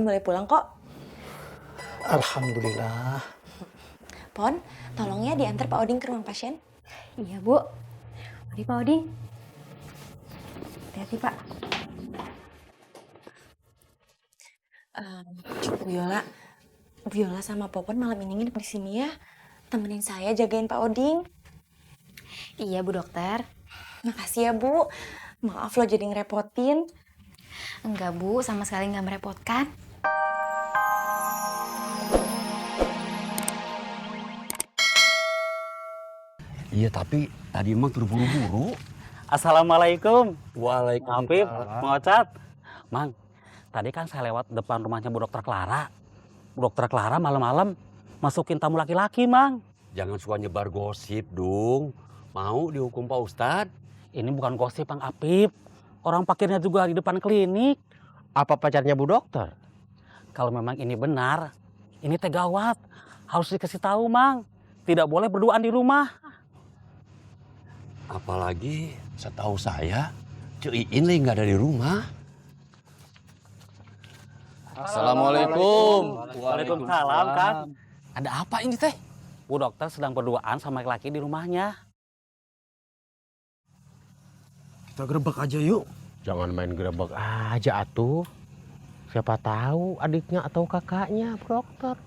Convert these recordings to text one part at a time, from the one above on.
boleh pulang kok. Alhamdulillah. Pon, tolong ya diantar Pak Oding ke ruang pasien. Iya, Bu. Mari, Pak Oding. Hati-hati, Pak. Viola sama Popon malam ini nginep di sini ya. Temenin saya jagain Pak Oding. Iya, Bu Dokter. Makasih ya, Bu. Maaf loh jadi ngerepotin. Enggak, Bu. Sama sekali nggak merepotkan. Iya, tapi tadi emang terburu-buru. Assalamualaikum. Waalaikumsalam. Afif, Mang Ocat. Mang, tadi kan saya lewat depan rumahnya Bu Dokter Clara. Bu Dokter Clara malam-malam masukin tamu laki-laki, Mang. Jangan suka nyebar gosip, dong. Mau dihukum Pak Ustadz? Ini bukan gosip, Mang Apip. Orang pakirnya juga di depan klinik. Apa pacarnya Bu Dokter? Kalau memang ini benar, ini teh gawat. Harus dikasih tahu, Mang. Tidak boleh berduaan di rumah. Apalagi setahu saya, Cik Iin lagi nggak ada di rumah. Assalamualaikum. Waalaikumsalam, Kang. Ada apa ini teh? Bu Dokter sedang berduaan sama laki-laki di rumahnya. Kita gerebek aja yuk. Jangan main gerebek aja atuh. Siapa tahu adiknya atau kakaknya, Bu Dokter.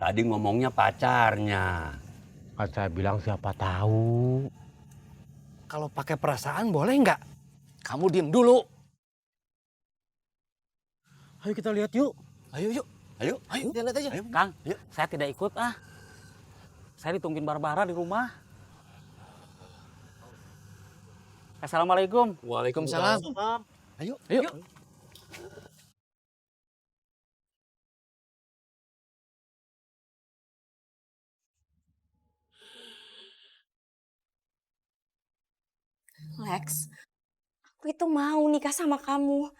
Tadi ngomongnya pacarnya. Kan saya bilang siapa tahu. Kalau pakai perasaan boleh nggak? Kamu diem dulu. Ayo kita lihat yuk. Ayo, yuk. Ayo, Kita lihat aja. ayo. Kang, Yuk. saya tidak ikut ah. Saya ditungguin Barbara di rumah. Assalamualaikum. Waalaikumsalam. Ayo, Ayo. Lex, aku itu mau nikah sama kamu.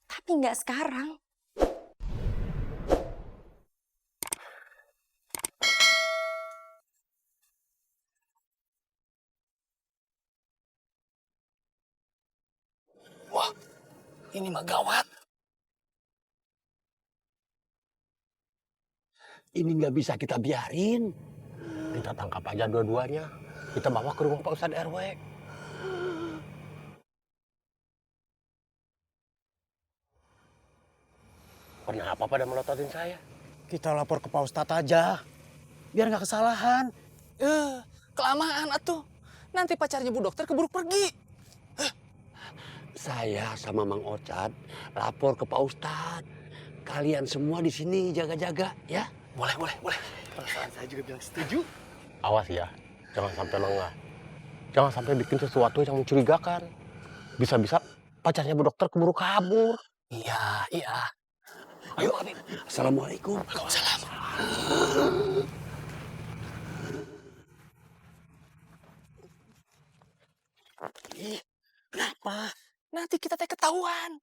Tapi nggak sekarang. Wah, ini mah gawat. Ini nggak bisa kita biarin. Kita tangkap aja dua-duanya. Kita bawa ke rumah Pak Ustadz RW. Kenapa pada melototin saya? Kita lapor ke Pak Ustadz aja. Biar nggak kesalahan. Kelamaan atuh. Nanti pacarnya Bu Dokter keburu pergi. Saya sama Mang Ocat lapor ke Pak Ustadz. Kalian semua di sini jaga-jaga, ya? Boleh. Perasaan saya juga bilang setuju. Awas ya, jangan sampai lengah. Jangan sampai bikin sesuatu yang mencurigakan. Bisa-bisa pacarnya Bu Dokter keburu kabur. Iya. Ayo, Habib. Assalamualaikum. Waalaikumsalam. Kenapa? Nanti kita teh ketahuan.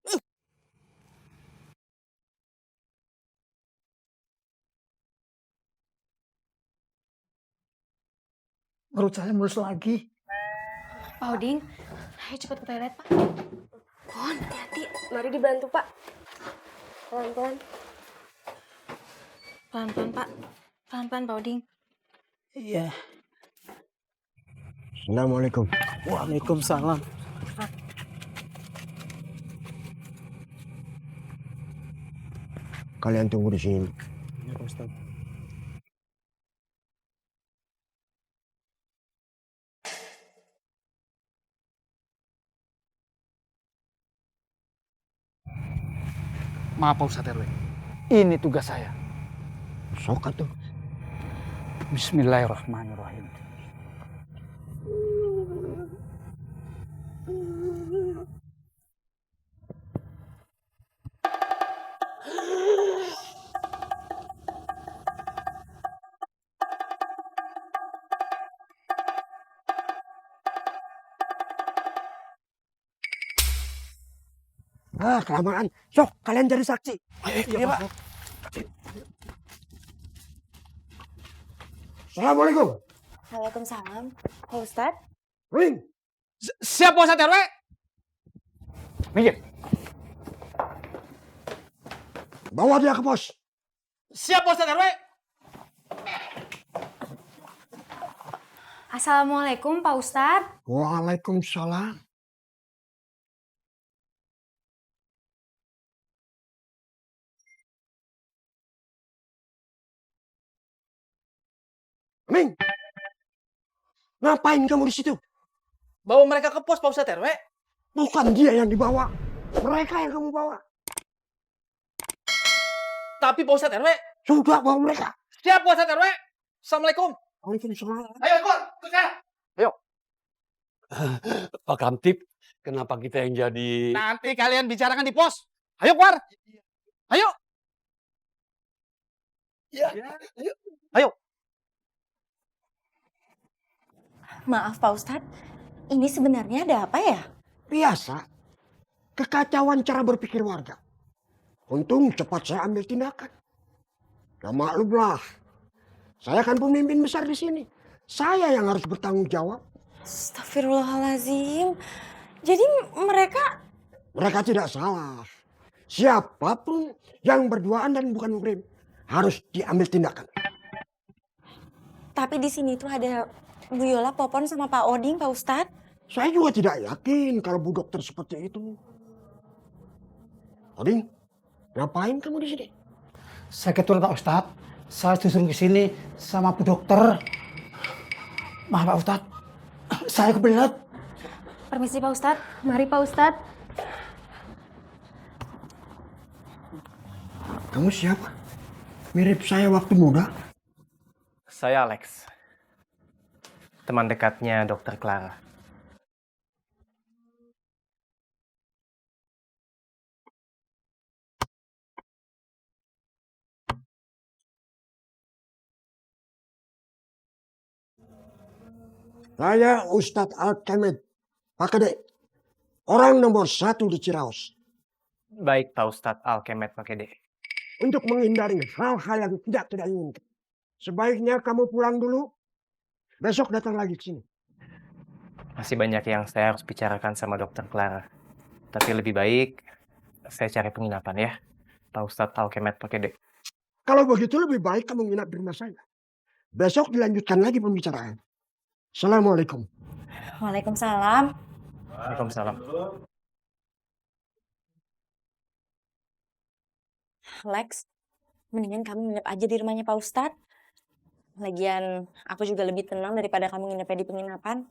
Perut saya mulus lagi. Pak Oding, ayo cepat ke toilet, Pak. Pon, hati-hati. Mari dibantu, Pak. Pelan-pelan. Pelan-pelan, Pak. Pelan-pelan, Pak Oding. Iya. Assalamualaikum. Waalaikumsalam. Kalian tunggu di sini. Ya, Pak Ustadz. Maaf Pak Ustadz RW. Ini tugas saya. Sok atuh. Bismillahirrahmanirrahim. Kelamaan. Sok, kalian jadi saksi. Iya, Pak. Assalamualaikum. Waalaikumsalam. Pak Ustadz. Ring. Siap Pak Ustadz RW? Minggir. Bawa dia ke pos. Siap, Pak Ustadz RW. Assalamualaikum Pak Ustadz. Waalaikumsalam. Ming, ngapain kamu di situ? Bawa mereka ke pos, Pak Ustadz RW. Bukan dia yang dibawa, mereka yang kamu bawa. Tapi Pak Ustadz RW. Sudah bawa mereka. Siap, Pak Ustadz RW. Assalamualaikum. Waalaikumsalam. Ayo, ikut saya. Pak Kamtip, kenapa kita yang jadi... Nanti kalian bicarakan di pos. Ayo, keluar. Ayo. Ya, Ayo. Maaf Pak Ustadz, ini sebenarnya ada apa ya? Biasa, kekacauan cara berpikir warga. Untung cepat saya ambil tindakan. Ya maklumlah, saya kan pemimpin besar di sini. Saya yang harus bertanggung jawab. Astagfirullahaladzim. Jadi mereka... Mereka tidak salah. Siapapun yang berduaan dan bukan muhrim harus diambil tindakan. Tapi di sini tuh ada Bu Yola, Popon, sama Pak Oding, Pak Ustadz. Saya juga tidak yakin kalau Bu Dokter seperti itu. Oding, ngapain kamu di sini? Saya kebetulan Pak Ustadz. Saya disuruh ke sini sama Bu Dokter. Maaf Pak Ustadz, saya kebelet. Permisi Pak Ustadz. Mari Pak Ustadz. Kamu siapa? Mirip saya waktu muda. Saya Alex, teman dekatnya Dokter Clara. Saya Ustadz Al-Kemed, Pak Kede. Orang nomor 1 di Ciraos. Baik Pak Ustadz Al-Kemet Pakede. Untuk menghindari hal-hal yang tidak inginkan. Sebaiknya kamu pulang dulu. Besok datang lagi ke sini. Masih banyak yang saya harus bicarakan sama Dokter Clara. Tapi lebih baik saya cari penginapan ya, Pak Ustadz Al-Kemet Pakede. Kalau begitu lebih baik kamu nginap di rumah saya. Besok dilanjutkan lagi pembicaraan. Assalamualaikum. Waalaikumsalam. Waalaikumsalam. Lex, mendingan kamu nginep aja di rumahnya Pak Ustadz. Lagian aku juga lebih tenang daripada kamu nginepnya di penginapan.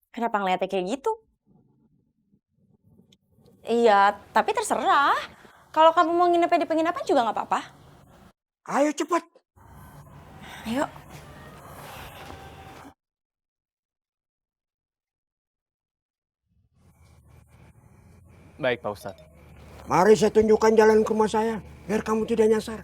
Kenapa ngeliatnya kayak gitu? Iya, tapi terserah. Kalau kamu mau nginepnya di penginapan juga nggak apa-apa. Ayo cepat. Ayo. Baik Pak Ustadz. Mari saya tunjukkan jalan ke rumah saya. Biar kamu tidak nyasar.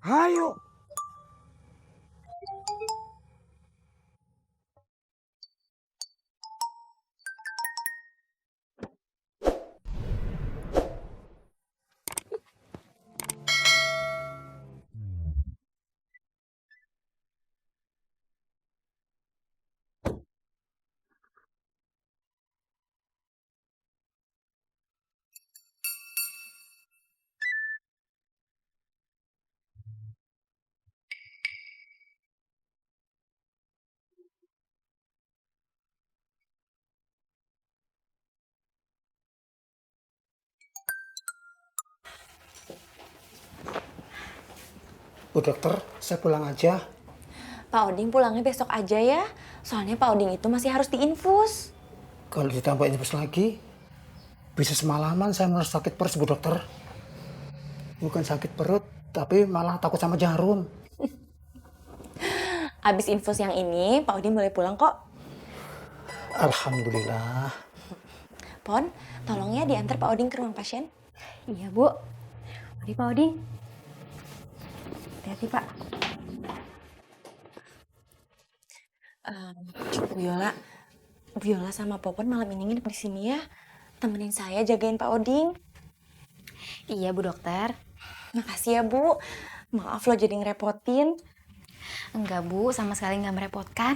Ayo. Bu Dokter, saya pulang aja. Pak Oding pulangnya besok aja ya. Soalnya Pak Oding itu masih harus diinfus. Kalau ditambah infus lagi, bisa semalaman saya merasa sakit perut Bu Dokter. Bukan sakit perut, tapi malah takut sama jarum. Abis infus yang ini, Pak Oding boleh pulang kok. Alhamdulillah. Pon, tolong ya diantar Pak Oding ke ruang pasien. Iya Bu. Mari Pak Oding. Hati-hati Pak. Bu Yola sama Popon malam ini nginep di sini ya. Temenin saya jagain Pak Oding. Iya, Bu Dokter. Makasih ya, Bu. Maaf loh jadi ngerepotin. Enggak, Bu. Sama sekali nggak merepotkan.